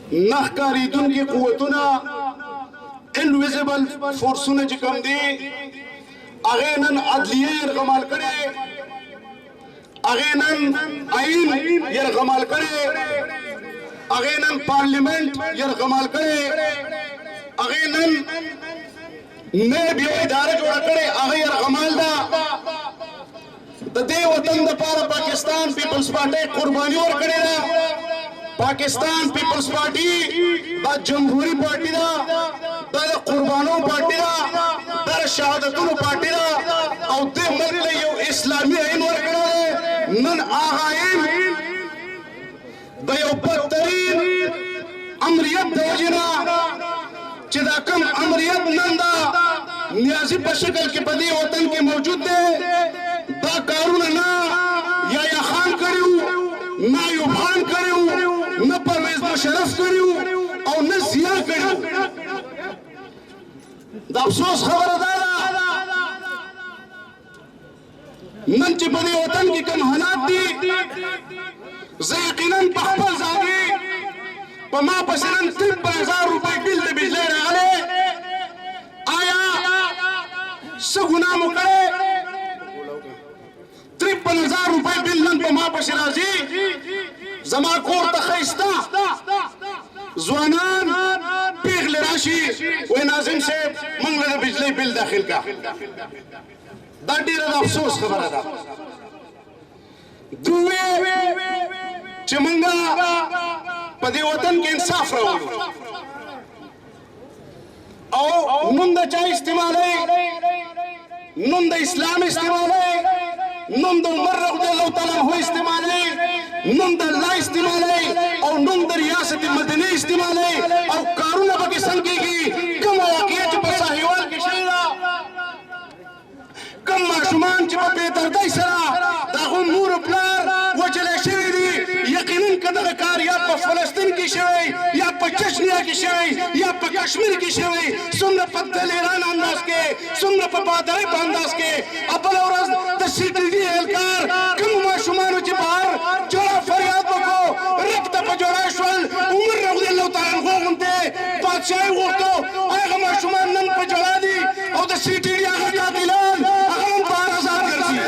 نه ښکارېدونکي قوتونه انویزیبل فورسونه چې کوم دي هغې نن عدلیه یرغمال کړې، هغې نن آئین یرغمال کړې، هغې نن پارلیمنٹ یرغمال کړې، هغې نن نیب یو اداره جوړه کړې، هغه یرغمال ده. د دې وطن دپاره پاکستان پیپلز پارټۍ قرباني ورکړې ده. پاکستان پیپلز پارټي دا جمهوري پارټي ده، دا د قربانو پارټي ده، دا د شهادتونو پارټي ده او دې ملک ته یو اسلامي آئین ورکړی دی. نن هغه آئین د یو بدترین امریت د وجې نه چې دا کوم امریت نن دا نیازي په شکل کې په دې وطن کې موجود دی، دا کارونه نه یحیی خان کړي وو، نه ایوب خان کړي وو، نه پرویز مشرف کړي وو او نه ضیا کړي وو. د افسوس خبره دا ده نن چې په دې وطن کې کوم حالات دي، زه یقینا په خپل ځانګړي په ما پسې نن 53,000 روپۍ بل د بجلۍ راغلی. آیا څه ګناه مو کړی؟ 53,000 روپۍ بل نن په ما پسې راځي. زما کور ته ښایسته ځوانان پیغلې راشي، وایي ناظم صاحب موږ له د بجلۍ بل داخل کا. دا ډېره د افسوس خبره ده. دوی چې موږ په دې وطن کې انصاف راوړو او نوم د چا استعمالوي، نوم د اسلام استعمالوي، نوم د عمر رضی الله تعالی عنہ استعمالوي، نوم د الله استعمالوي او نوم د ریاست مدني استعمالوي او کارونه پکې څنګه کېږي. کوم واقعه چې په ساحوال کې شوې ده، کوم ماشومان چې په بېدردۍ سره د هغو مور او پلار وژلی شوي دي، یقینا که دغه کار یا په فلسطین کې شوی یا په چچنیا کې شوی یا په کشمیر کې شوی، څومره په دلیران انداز کې، څومره په بهادرۍ په انداز کې. بله ورځ د سی ټي وي اهلکار کومو ماشومانو چې بهر جوړه فریاد وکړو، رب ته په جوړه شول، عمر رضی الله تعالی عنه غوندې بادشاهي غوښتو، هغه ماشومان نن په جوړه دي او د سی ټي وي هغه قاتلان هغه هم بهر ازاد ګرځي.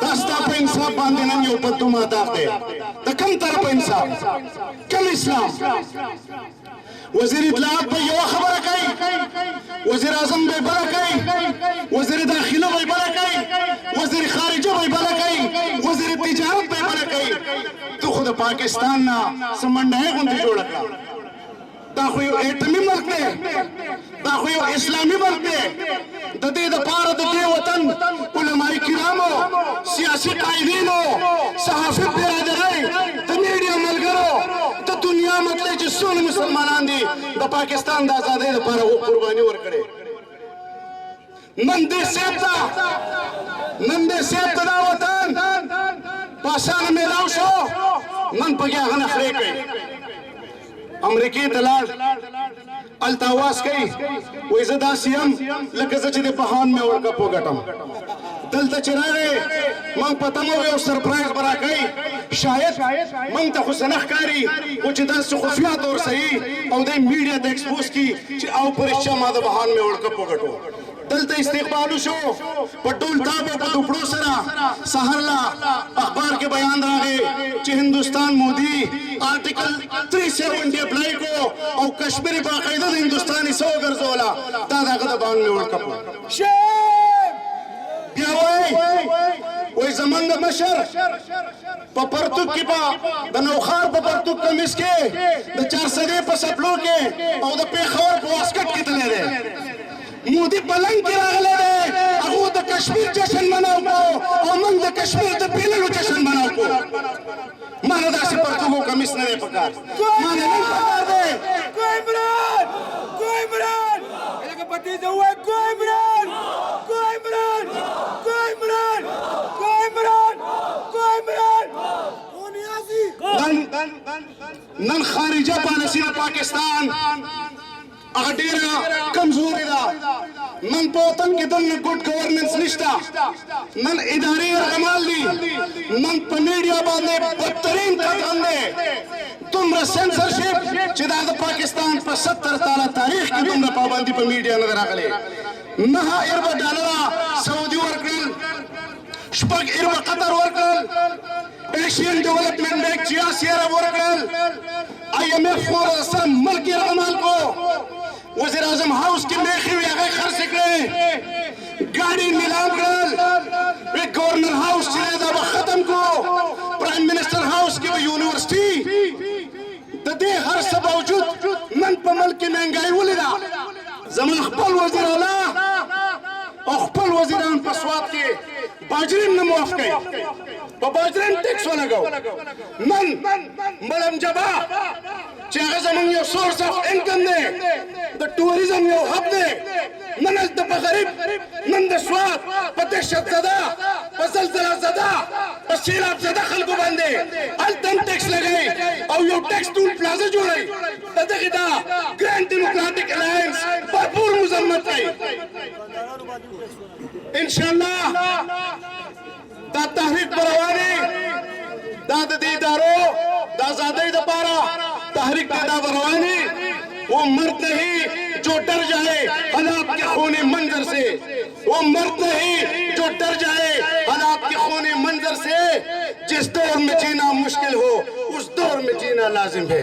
دا ستا په انصاف باندې نن یو بدومه داغ دی. د کوم طرفه انصاف؟ کوم اسلام؟ وزیر اطلاعات به یوه خبره کوي، وزیر اعظم به بله کوي، وزیر داخله به بله کوي، وزیر خارجه به بله کوي، وزیر تجارت به بله کوي. تو خو د پاکستان نه څه منډهۍ غوندې جوړه کړه. دا خو یو ایټمي ملک دی، دا خو یو اسلامي ملک دی. د دې دپاره د دې وطن علماء کرامو، سیاسي قایدینو، صحافي برادرۍ، د میډیا ملګرو، د دنیا مطلب چې څومره مسلمانان دي د پاکستان د ازادۍ لپاره قرباني ورکړې. نن دې صاحب ته دا وطن په اسانه میلاو شو، نن پکې هغه نخرې کوي. امریکې ته لاړ، هلته اواز کوي، وایي زه داسې یم لکه زه چې د بهان مې ورکپ وګټم. دلته چې راغی موږ په تمه وو یو سرپرایز به راکوي، شاید موږ ته خو څه نه ښکاري خو چې داسې خفیات ورسوي او دی میډیا ته ایکسپوز کړي چې او په رښتیا ما د بهان مې ورکپ وګټو. دلته استقبال وشو په ډول تاب او په دوپړو سره. سهار لا اخبار کې بیان راغی چې هندوستان مودي آرټیکل 370 اپلای کو او کشمیر باقاعده د هندوستاني سو ګرځوله. دا د هغه د بهان مې ورکپ. بیا وایي زمونږ مشر په پرتوک کې د نوخار په پرتوک کمیس کې د چارسدې په سپلو کې او د پېښور په واسکټ کې تللی دی. مودي پلنګ کې راغلی دی، هغو د کشمیر جشن مناو کو او موږ د کشمیر د بیللو جشن مناو کو. ما نه داسې پرتوک او کمیس نه دی پکار، ما نه نن پکار دی. نن خارجه پالیسي د پاکستان هغه ډېره کمزورې ده. नन पोतन के दल good governance निष्ठा नन इदारी कमाल दी नन मीडिया बांधे बदतरीन कदम दे तुमरा सेंसरशिप चिदा पाकिस्तान पर 70 साल तारीख की तुमरा पाबंदी पर मीडिया नजर आगले नहा इरबा डालरा सऊदी वर्कल शपक इरबा कतर वर्कल Asian development bank chia Sierra वर्कल IMF को असर मुल्क रमाल को वज़ीर आज़म हाउस की मेखी हुई आगे खर्च करे गाड़ी नीलाम कर वे गवर्नर हाउस चले दबा खत्म को प्राइम मिनिस्टर हाउस की यूनिवर्सिटी तदे हर सब बावजूद मन पमल की महंगाई वलिदा जमन खपल वज़ीर आला और खपल वज़ीरान पसवात के बाजरीन न मुआफ कई बाजरीन टैक्स वाला गो मन मलम जबा चाहे जमन यो सोर्स ऑफ इनकम दे द टूरिज्म यो हब दे ननल द बगरीब नंद स्वाद पदशत ज़दा पसलसला ज़दा पसीलाब ज़दा खल्को बंदे अल तन टैक्स लगाई और यो टैक्स टूल प्लाजा जोड़ाई तदगिदा ग्रैंड डेमोक्रेटिक अलायंस भरपूर मुजम्मत कई इंशाअल्लाह दा तहरीक बरवानी दा दीदारो दा ज़ादे द पारा तहरीक दा बरवानी वो मर्द नहीं जो डर जाए हालात के खूनी मंजर से वो मर्द नहीं जो डर जाए हालात के खूनी मंजर से जिस दौर में जीना मुश्किल हो उस दौर में जीना लाजिम है।